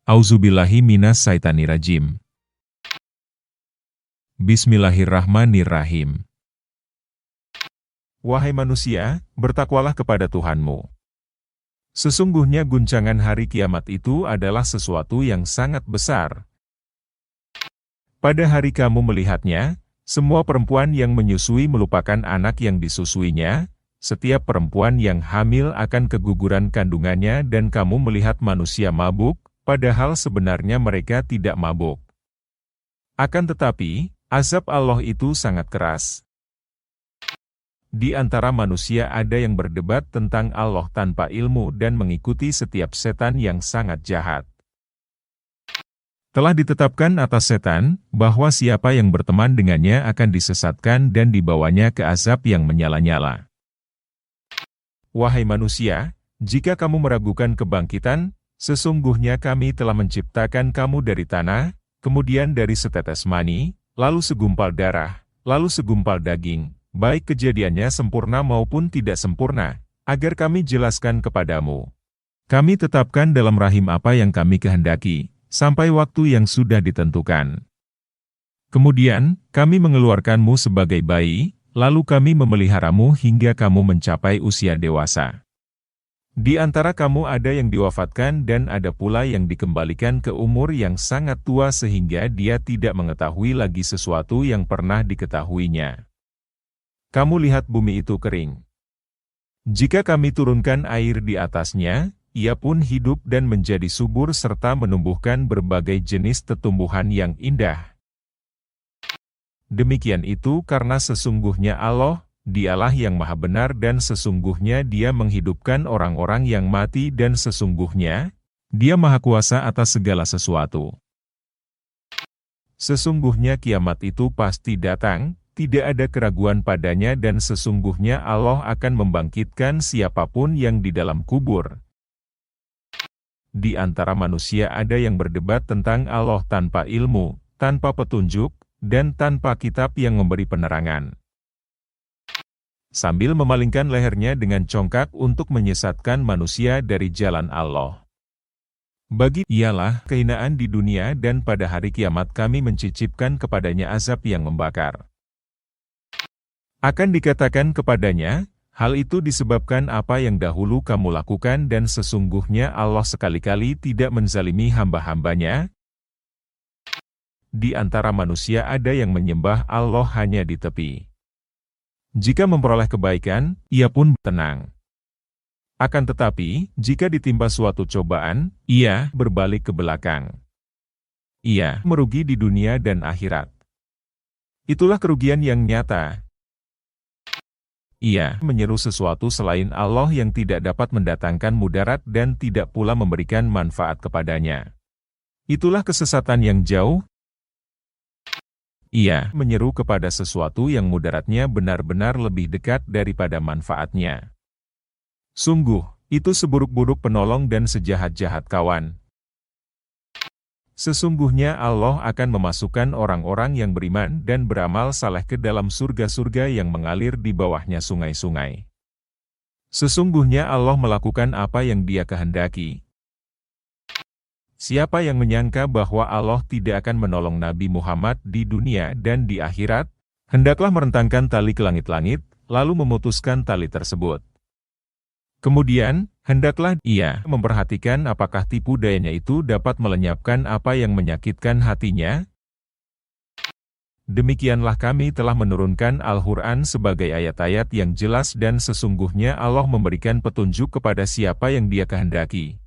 Auzubillahi minas syaitanirrajim. Bismillahirrahmanirrahim. Wahai manusia, bertakwalah kepada Tuhanmu. Sesungguhnya guncangan hari kiamat itu adalah sesuatu yang sangat besar. Pada hari kamu melihatnya, semua perempuan yang menyusui melupakan anak yang disusuinya, setiap perempuan yang hamil akan keguguran kandungannya dan kamu melihat manusia mabuk, padahal sebenarnya mereka tidak mabuk. Akan tetapi, azab Allah itu sangat keras. Di antara manusia ada yang berdebat tentang Allah tanpa ilmu dan mengikuti setiap setan yang sangat jahat. Telah ditetapkan atas setan, bahwa siapa yang berteman dengannya akan disesatkan dan dibawanya ke azab yang menyala-nyala. Wahai manusia, jika kamu meragukan kebangkitan, sesungguhnya kami telah menciptakan kamu dari tanah, kemudian dari setetes mani, lalu segumpal darah, lalu segumpal daging, baik kejadiannya sempurna maupun tidak sempurna, agar kami jelaskan kepadamu. Kami tetapkan dalam rahim apa yang kami kehendaki, sampai waktu yang sudah ditentukan. Kemudian, kami mengeluarkanmu sebagai bayi, lalu kami memeliharamu hingga kamu mencapai usia dewasa. Di antara kamu ada yang diwafatkan dan ada pula yang dikembalikan ke umur yang sangat tua sehingga dia tidak mengetahui lagi sesuatu yang pernah diketahuinya. Kamu lihat bumi itu kering. Jika kami turunkan air di atasnya, ia pun hidup dan menjadi subur serta menumbuhkan berbagai jenis tumbuhan yang indah. Demikian itu karena sesungguhnya Allah, Dialah yang maha benar dan sesungguhnya Dia menghidupkan orang-orang yang mati dan sesungguhnya, Dia maha kuasa atas segala sesuatu. Sesungguhnya kiamat itu pasti datang, tidak ada keraguan padanya dan sesungguhnya Allah akan membangkitkan siapapun yang di dalam kubur. Di antara manusia ada yang berdebat tentang Allah tanpa ilmu, tanpa petunjuk, dan tanpa kitab yang memberi penerangan. Sambil memalingkan lehernya dengan congkak untuk menyesatkan manusia dari jalan Allah. Bagi ialah kehinaan di dunia dan pada hari kiamat kami mencicipkan kepadanya azab yang membakar. Akan dikatakan kepadanya, hal itu disebabkan apa yang dahulu kamu lakukan dan sesungguhnya Allah sekali-kali tidak menzalimi hamba-hambanya. Di antara manusia ada yang menyembah Allah hanya di tepi. Jika memperoleh kebaikan, ia pun tenang. Akan tetapi, jika ditimpa suatu cobaan, ia berbalik ke belakang. Ia merugi di dunia dan akhirat. Itulah kerugian yang nyata. Ia menyeru sesuatu selain Allah yang tidak dapat mendatangkan mudarat dan tidak pula memberikan manfaat kepadanya. Itulah kesesatan yang jauh. Ia menyeru kepada sesuatu yang mudaratnya benar-benar lebih dekat daripada manfaatnya. Sungguh, itu seburuk-buruk penolong dan sejahat-jahat kawan. Sesungguhnya Allah akan memasukkan orang-orang yang beriman dan beramal saleh ke dalam surga-surga yang mengalir di bawahnya sungai-sungai. Sesungguhnya Allah melakukan apa yang Dia kehendaki. Siapa yang menyangka bahwa Allah tidak akan menolong Nabi Muhammad di dunia dan di akhirat, hendaklah merentangkan tali ke langit-langit, lalu memutuskan tali tersebut. Kemudian, hendaklah ia memperhatikan apakah tipu dayanya itu dapat melenyapkan apa yang menyakitkan hatinya. Demikianlah kami telah menurunkan Al-Quran sebagai ayat-ayat yang jelas dan sesungguhnya Allah memberikan petunjuk kepada siapa yang Dia kehendaki.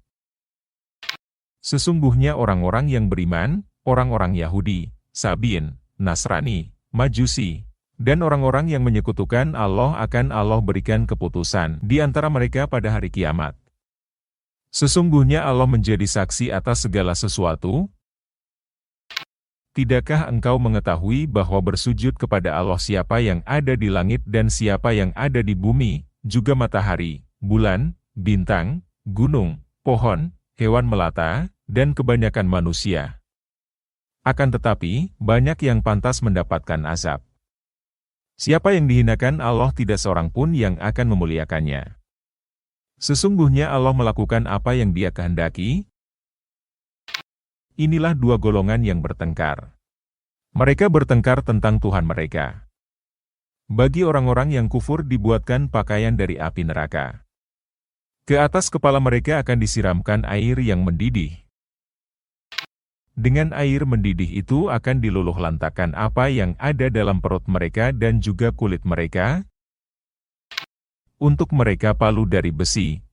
Sesungguhnya orang-orang yang beriman, orang-orang Yahudi, Sabiin, Nasrani, Majusi, dan orang-orang yang menyekutukan Allah akan Allah berikan keputusan di antara mereka pada hari kiamat. Sesungguhnya Allah menjadi saksi atas segala sesuatu. Tidakkah engkau mengetahui bahwa bersujud kepada Allah siapa yang ada di langit dan siapa yang ada di bumi, juga matahari, bulan, bintang, gunung, pohon, hewan melata, dan kebanyakan manusia. Akan tetapi, banyak yang pantas mendapatkan azab. Siapa yang dihinakan Allah tidak seorang pun yang akan memuliakannya. Sesungguhnya Allah melakukan apa yang Dia kehendaki, Inilah dua golongan yang bertengkar. Mereka bertengkar tentang Tuhan mereka. Bagi orang-orang yang kufur dibuatkan pakaian dari api neraka. Ke atas kepala mereka akan disiramkan air yang mendidih. Dengan air mendidih itu akan diluluhlantakkan apa yang ada dalam perut mereka dan juga kulit mereka. Untuk mereka palu dari besi.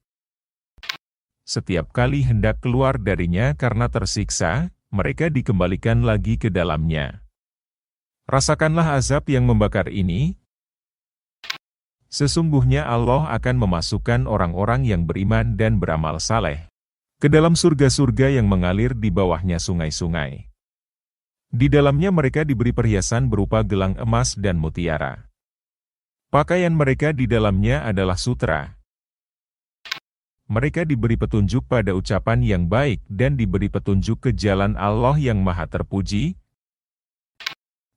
Setiap kali hendak keluar darinya karena tersiksa, mereka dikembalikan lagi ke dalamnya. Rasakanlah azab yang membakar ini. Sesungguhnya Allah akan memasukkan orang-orang yang beriman dan beramal saleh ke dalam surga-surga yang mengalir di bawahnya sungai-sungai. Di dalamnya mereka diberi perhiasan berupa gelang emas dan mutiara. Pakaian mereka di dalamnya adalah sutra. Mereka diberi petunjuk pada ucapan yang baik dan diberi petunjuk ke jalan Allah yang Maha Terpuji.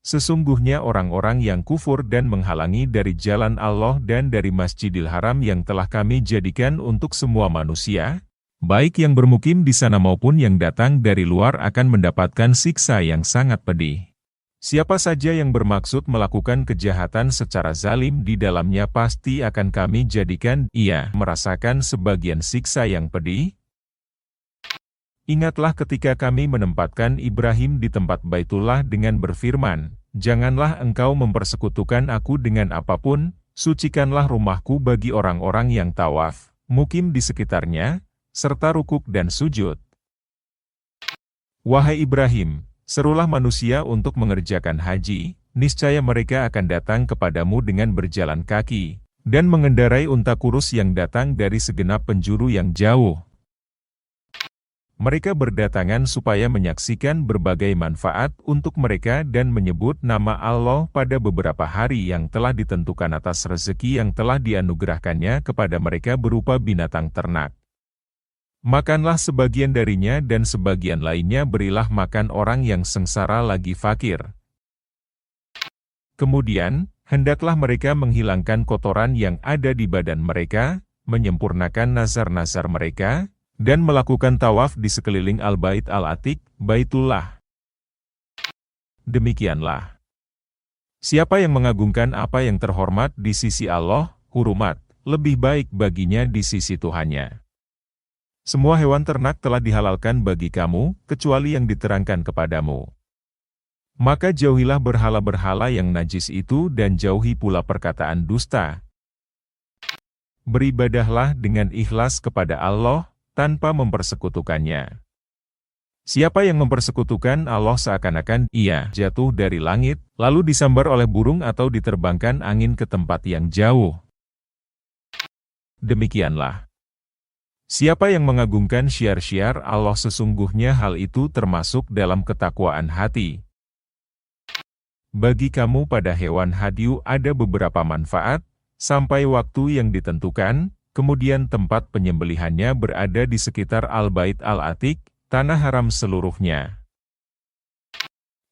Sesungguhnya orang-orang yang kufur dan menghalangi dari jalan Allah dan dari Masjidil Haram yang telah kami jadikan untuk semua manusia, baik yang bermukim di sana maupun yang datang dari luar akan mendapatkan siksa yang sangat pedih. Siapa saja yang bermaksud melakukan kejahatan secara zalim di dalamnya pasti akan kami jadikan ia merasakan sebagian siksa yang pedih. Ingatlah ketika kami menempatkan Ibrahim di tempat Baitullah dengan berfirman, "Janganlah engkau mempersekutukan aku dengan apapun, sucikanlah rumahku bagi orang-orang yang tawaf, mukim di sekitarnya, serta rukuk dan sujud." Wahai Ibrahim, serulah manusia untuk mengerjakan haji, niscaya mereka akan datang kepadamu dengan berjalan kaki, dan mengendarai unta kurus yang datang dari segenap penjuru yang jauh. Mereka berdatangan supaya menyaksikan berbagai manfaat untuk mereka dan menyebut nama Allah pada beberapa hari yang telah ditentukan atas rezeki yang telah dianugerahkannya kepada mereka berupa binatang ternak. Makanlah sebagian darinya dan sebagian lainnya berilah makan orang yang sengsara lagi fakir. Kemudian, hendaklah mereka menghilangkan kotoran yang ada di badan mereka, menyempurnakan nazar-nazar mereka, dan melakukan tawaf di sekeliling Al-Bait Al-Atiq, Baitullah. Demikianlah. Siapa yang mengagungkan apa yang terhormat di sisi Allah, hurumat, lebih baik baginya di sisi Tuhannya. Semua hewan ternak telah dihalalkan bagi kamu, kecuali yang diterangkan kepadamu. Maka jauhilah berhala-berhala yang najis itu dan jauhi pula perkataan dusta. Beribadahlah dengan ikhlas kepada Allah, tanpa mempersekutukannya. Siapa yang mempersekutukan Allah seakan-akan ia jatuh dari langit, lalu disambar oleh burung atau diterbangkan angin ke tempat yang jauh. Demikianlah. Siapa yang mengagungkan syiar-syiar Allah sesungguhnya hal itu termasuk dalam ketakwaan hati. Bagi kamu pada hewan hadyu ada beberapa manfaat, sampai waktu yang ditentukan, kemudian tempat penyembelihannya berada di sekitar Al-Bait Al-Atiq, tanah haram seluruhnya.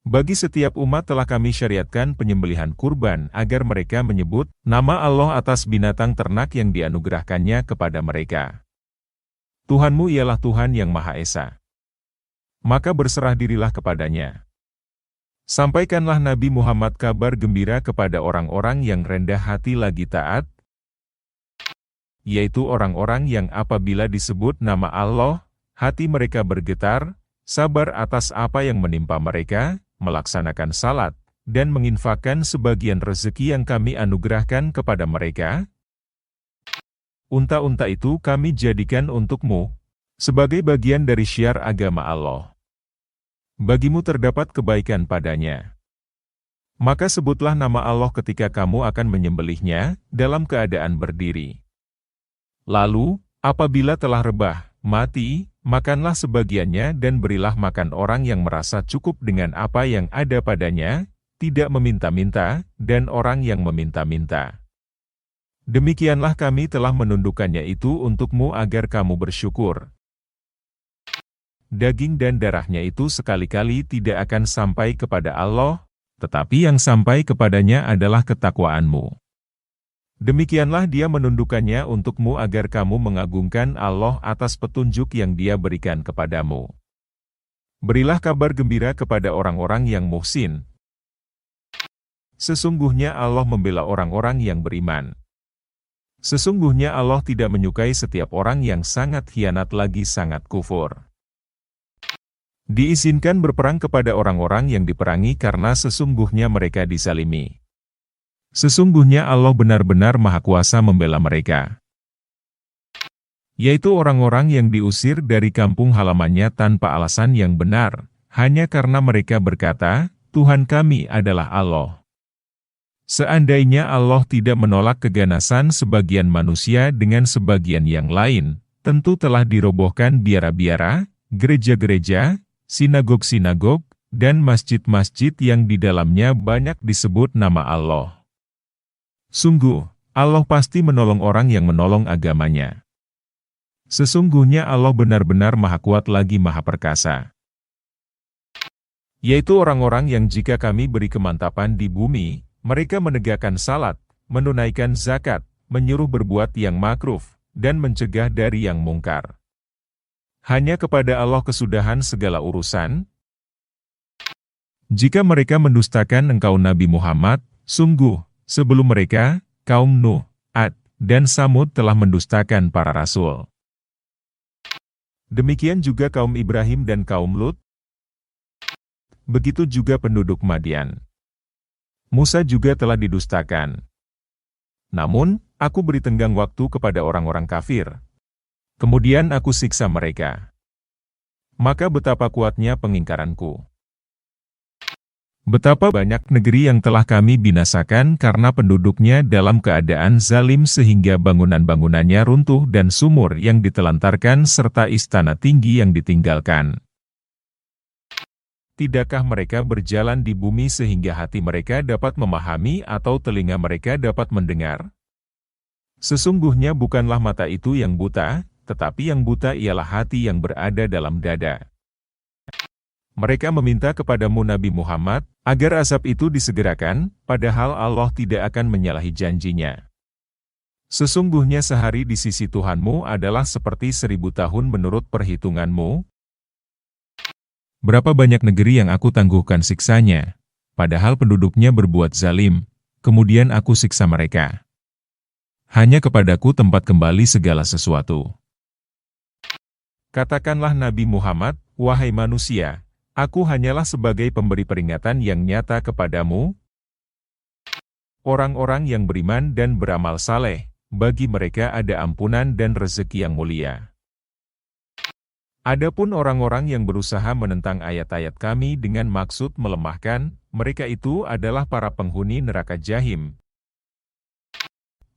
Bagi setiap umat telah kami syariatkan penyembelihan kurban agar mereka menyebut nama Allah atas binatang ternak yang dianugerahkannya kepada mereka. Tuhanmu ialah Tuhan yang Maha Esa. Maka berserah dirilah kepadanya. Sampaikanlah Nabi Muhammad kabar gembira kepada orang-orang yang rendah hati lagi taat, yaitu orang-orang yang apabila disebut nama Allah, hati mereka bergetar, sabar atas apa yang menimpa mereka, melaksanakan salat, dan menginfakkan sebagian rezeki yang kami anugerahkan kepada mereka. Unta-unta itu kami jadikan untukmu, sebagai bagian dari syiar agama Allah. Bagimu terdapat kebaikan padanya. Maka sebutlah nama Allah ketika kamu akan menyembelihnya, dalam keadaan berdiri. Lalu, apabila telah rebah, mati, makanlah sebagiannya dan berilah makan orang yang merasa cukup dengan apa yang ada padanya, tidak meminta-minta, dan orang yang meminta-minta. Demikianlah kami telah menundukkannya itu untukmu agar kamu bersyukur. Daging dan darahnya itu sekali-kali tidak akan sampai kepada Allah, tetapi yang sampai kepadanya adalah ketakwaanmu. Demikianlah Dia menundukkannya untukmu agar kamu mengagungkan Allah atas petunjuk yang Dia berikan kepadamu. Berilah kabar gembira kepada orang-orang yang muhsin. Sesungguhnya Allah membela orang-orang yang beriman. Sesungguhnya Allah tidak menyukai setiap orang yang sangat khianat lagi sangat kufur. Diizinkan berperang kepada orang-orang yang diperangi karena sesungguhnya mereka dizalimi. Sesungguhnya Allah benar-benar Maha Kuasa membela mereka. Yaitu orang-orang yang diusir dari kampung halamannya tanpa alasan yang benar, hanya karena mereka berkata, Tuhan kami adalah Allah. Seandainya Allah tidak menolak keganasan sebagian manusia dengan sebagian yang lain, tentu telah dirobohkan biara-biara, gereja-gereja, sinagog-sinagog, dan masjid-masjid yang di dalamnya banyak disebut nama Allah. Sungguh, Allah pasti menolong orang yang menolong agamanya. Sesungguhnya Allah benar-benar Maha Kuat lagi Maha Perkasa. Yaitu orang-orang yang jika kami beri kemantapan di bumi, mereka menegakkan salat, menunaikan zakat, menyuruh berbuat yang makruh, dan mencegah dari yang mungkar. Hanya kepada Allah kesudahan segala urusan. Jika mereka mendustakan engkau Nabi Muhammad, sungguh, sebelum mereka, kaum Nuh, Ad, dan Samud telah mendustakan para rasul. Demikian juga kaum Ibrahim dan kaum Lut. Begitu juga penduduk Madian. Musa juga telah didustakan. Namun, aku beri tenggang waktu kepada orang-orang kafir. Kemudian aku siksa mereka. Maka betapa kuatnya pengingkaranku. Betapa banyak negeri yang telah kami binasakan karena penduduknya dalam keadaan zalim sehingga bangunan-bangunannya runtuh dan sumur yang ditelantarkan serta istana tinggi yang ditinggalkan. Tidakkah mereka berjalan di bumi sehingga hati mereka dapat memahami atau telinga mereka dapat mendengar? Sesungguhnya bukanlah mata itu yang buta, tetapi yang buta ialah hati yang berada dalam dada. Mereka meminta kepadamu Nabi Muhammad, agar azab itu disegerakan, padahal Allah tidak akan menyalahi janjinya. Sesungguhnya sehari di sisi Tuhanmu adalah seperti 1000 tahun menurut perhitunganmu. Berapa banyak negeri yang aku tangguhkan siksanya, padahal penduduknya berbuat zalim, kemudian aku siksa mereka. Hanya kepadaku tempat kembali segala sesuatu. Katakanlah Nabi Muhammad, wahai manusia, aku hanyalah sebagai pemberi peringatan yang nyata kepadamu. Orang-orang yang beriman dan beramal saleh, bagi mereka ada ampunan dan rezeki yang mulia. Adapun orang-orang yang berusaha menentang ayat-ayat kami dengan maksud melemahkan, mereka itu adalah para penghuni neraka Jahim.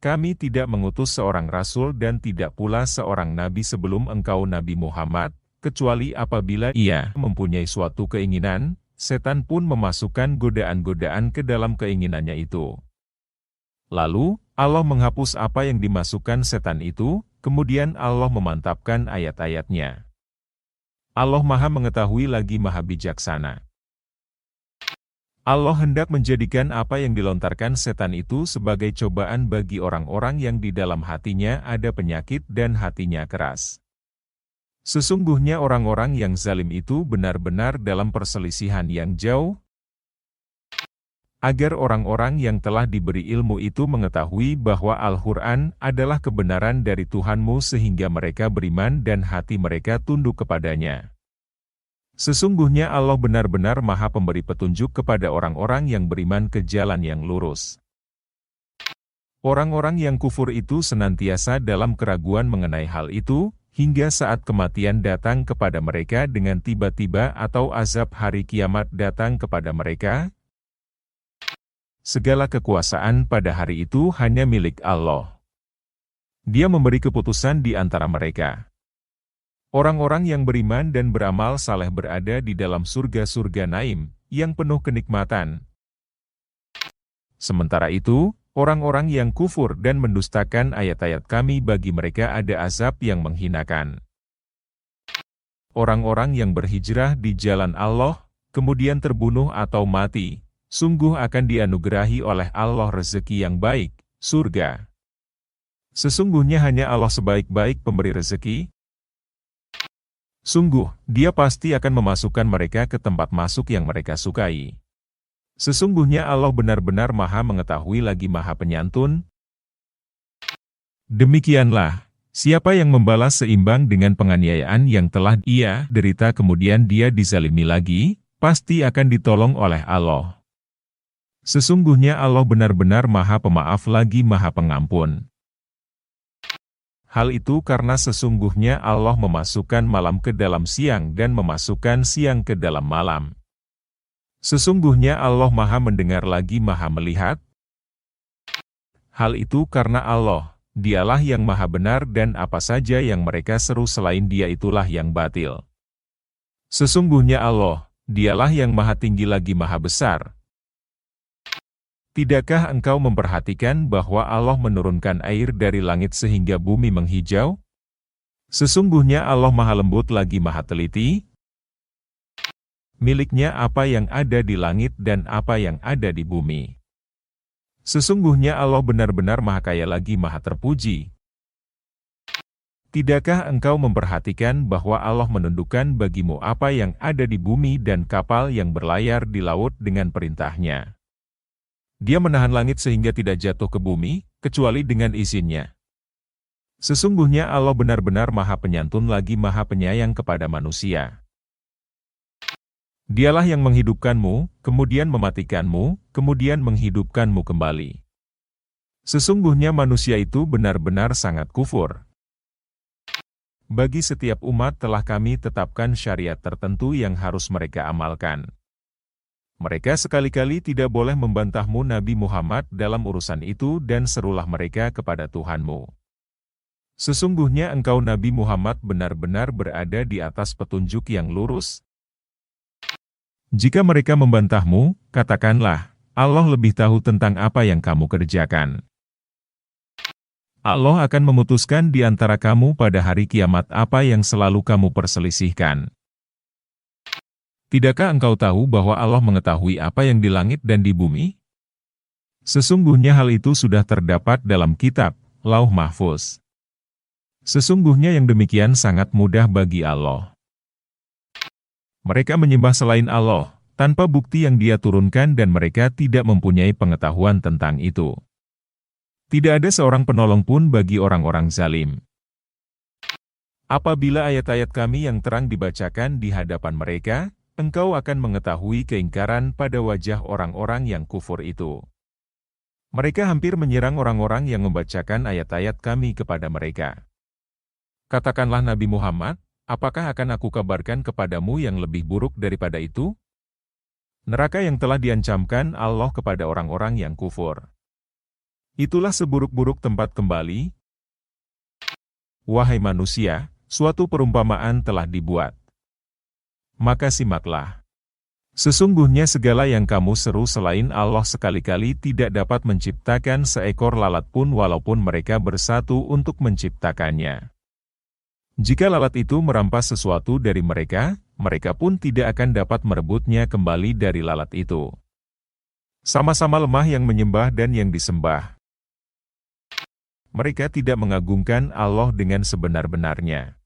Kami tidak mengutus seorang rasul dan tidak pula seorang nabi sebelum engkau Nabi Muhammad, kecuali apabila ia mempunyai suatu keinginan, setan pun memasukkan godaan-godaan ke dalam keinginannya itu. Lalu, Allah menghapus apa yang dimasukkan setan itu, kemudian Allah memantapkan ayat-ayatnya. Allah Maha Mengetahui lagi Maha Bijaksana. Allah hendak menjadikan apa yang dilontarkan setan itu sebagai cobaan bagi orang-orang yang di dalam hatinya ada penyakit dan hatinya keras. Sesungguhnya orang-orang yang zalim itu benar-benar dalam perselisihan yang jauh, agar orang-orang yang telah diberi ilmu itu mengetahui bahwa Al-Quran adalah kebenaran dari Tuhanmu sehingga mereka beriman dan hati mereka tunduk kepadanya. Sesungguhnya Allah benar-benar Maha Pemberi petunjuk kepada orang-orang yang beriman ke jalan yang lurus. Orang-orang yang kufur itu senantiasa dalam keraguan mengenai hal itu, hingga saat kematian datang kepada mereka dengan tiba-tiba atau azab hari kiamat datang kepada mereka. Segala kekuasaan pada hari itu hanya milik Allah. Dia memberi keputusan di antara mereka. Orang-orang yang beriman dan beramal saleh berada di dalam surga-surga Naim, yang penuh kenikmatan. Sementara itu, orang-orang yang kufur dan mendustakan ayat-ayat kami bagi mereka ada azab yang menghinakan. Orang-orang yang berhijrah di jalan Allah, kemudian terbunuh atau mati, sungguh akan dianugerahi oleh Allah rezeki yang baik, surga. Sesungguhnya hanya Allah sebaik-baik pemberi rezeki. Sungguh, Dia pasti akan memasukkan mereka ke tempat masuk yang mereka sukai. Sesungguhnya Allah benar-benar Maha Mengetahui lagi Maha Penyantun. Demikianlah, siapa yang membalas seimbang dengan penganiayaan yang telah ia derita kemudian dia dizalimi lagi, pasti akan ditolong oleh Allah. Sesungguhnya Allah benar-benar Maha Pemaaf lagi Maha Pengampun. Hal itu karena sesungguhnya Allah memasukkan malam ke dalam siang dan memasukkan siang ke dalam malam. Sesungguhnya Allah Maha Mendengar lagi Maha Melihat. Hal itu karena Allah, Dialah yang Maha Benar dan apa saja yang mereka seru selain Dia itulah yang batil. Sesungguhnya Allah, Dialah yang Maha Tinggi lagi Maha Besar. Tidakkah engkau memperhatikan bahwa Allah menurunkan air dari langit sehingga bumi menghijau? Sesungguhnya Allah Maha Lembut lagi Maha Teliti. Miliknya apa yang ada di langit dan apa yang ada di bumi. Sesungguhnya Allah benar-benar Maha Kaya lagi Maha Terpuji. Tidakkah engkau memperhatikan bahwa Allah menundukkan bagimu apa yang ada di bumi dan kapal yang berlayar di laut dengan perintahnya? Dia menahan langit sehingga tidak jatuh ke bumi, kecuali dengan izinnya. Sesungguhnya Allah benar-benar Maha Penyantun lagi Maha Penyayang kepada manusia. Dialah yang menghidupkanmu, kemudian mematikanmu, kemudian menghidupkanmu kembali. Sesungguhnya manusia itu benar-benar sangat kufur. Bagi setiap umat telah kami tetapkan syariat tertentu yang harus mereka amalkan. Mereka sekali-kali tidak boleh membantahmu Nabi Muhammad dalam urusan itu dan serulah mereka kepada Tuhanmu. Sesungguhnya engkau Nabi Muhammad benar-benar berada di atas petunjuk yang lurus. Jika mereka membantahmu, katakanlah, Allah lebih tahu tentang apa yang kamu kerjakan. Allah akan memutuskan di antara kamu pada hari kiamat apa yang selalu kamu perselisihkan. Tidakkah engkau tahu bahwa Allah mengetahui apa yang di langit dan di bumi? Sesungguhnya hal itu sudah terdapat dalam kitab, Lauh Mahfuz. Sesungguhnya yang demikian sangat mudah bagi Allah. Mereka menyembah selain Allah, tanpa bukti yang Dia turunkan dan mereka tidak mempunyai pengetahuan tentang itu. Tidak ada seorang penolong pun bagi orang-orang zalim. Apabila ayat-ayat kami yang terang dibacakan di hadapan mereka, engkau akan mengetahui keingkaran pada wajah orang-orang yang kufur itu. Mereka hampir menyerang orang-orang yang membacakan ayat-ayat kami kepada mereka. Katakanlah Nabi Muhammad, apakah akan aku kabarkan kepadamu yang lebih buruk daripada itu? Neraka yang telah diancamkan Allah kepada orang-orang yang kufur. Itulah seburuk-buruk tempat kembali. Wahai manusia, suatu perumpamaan telah dibuat. Maka simaklah. Sesungguhnya segala yang kamu seru selain Allah sekali-kali tidak dapat menciptakan seekor lalat pun walaupun mereka bersatu untuk menciptakannya. Jika lalat itu merampas sesuatu dari mereka, mereka pun tidak akan dapat merebutnya kembali dari lalat itu. Sama-sama lemah yang menyembah dan yang disembah. Mereka tidak mengagungkan Allah dengan sebenar-benarnya.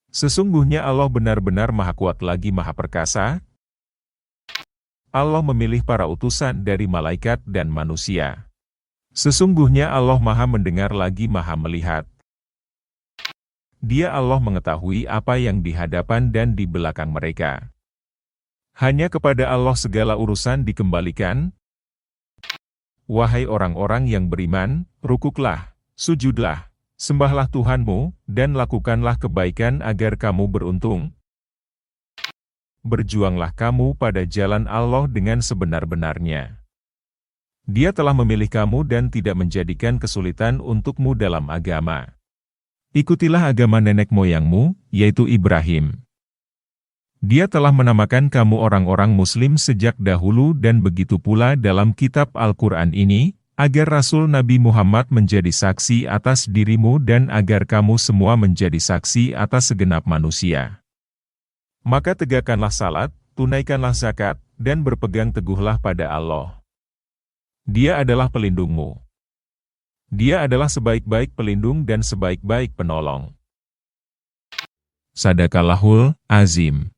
Sesungguhnya Allah benar-benar Maha Kuat lagi Maha Perkasa. Allah memilih para utusan dari malaikat dan manusia. Sesungguhnya Allah Maha Mendengar lagi Maha Melihat. Dia Allah mengetahui apa yang di hadapan dan di belakang mereka. Hanya kepada Allah segala urusan dikembalikan. Wahai orang-orang yang beriman, rukuklah, sujudlah. Sembahlah Tuhanmu, dan lakukanlah kebaikan agar kamu beruntung. Berjuanglah kamu pada jalan Allah dengan sebenar-benarnya. Dia telah memilih kamu dan tidak menjadikan kesulitan untukmu dalam agama. Ikutilah agama nenek moyangmu, yaitu Ibrahim. Dia telah menamakan kamu orang-orang Muslim sejak dahulu dan begitu pula dalam kitab Al-Quran ini, agar Rasul Nabi Muhammad menjadi saksi atas dirimu dan agar kamu semua menjadi saksi atas segenap manusia. Maka tegakkanlah salat, tunaikanlah zakat, dan berpegang teguhlah pada Allah. Dia adalah pelindungmu. Dia adalah sebaik-baik pelindung dan sebaik-baik penolong. Sadaqallahul azim.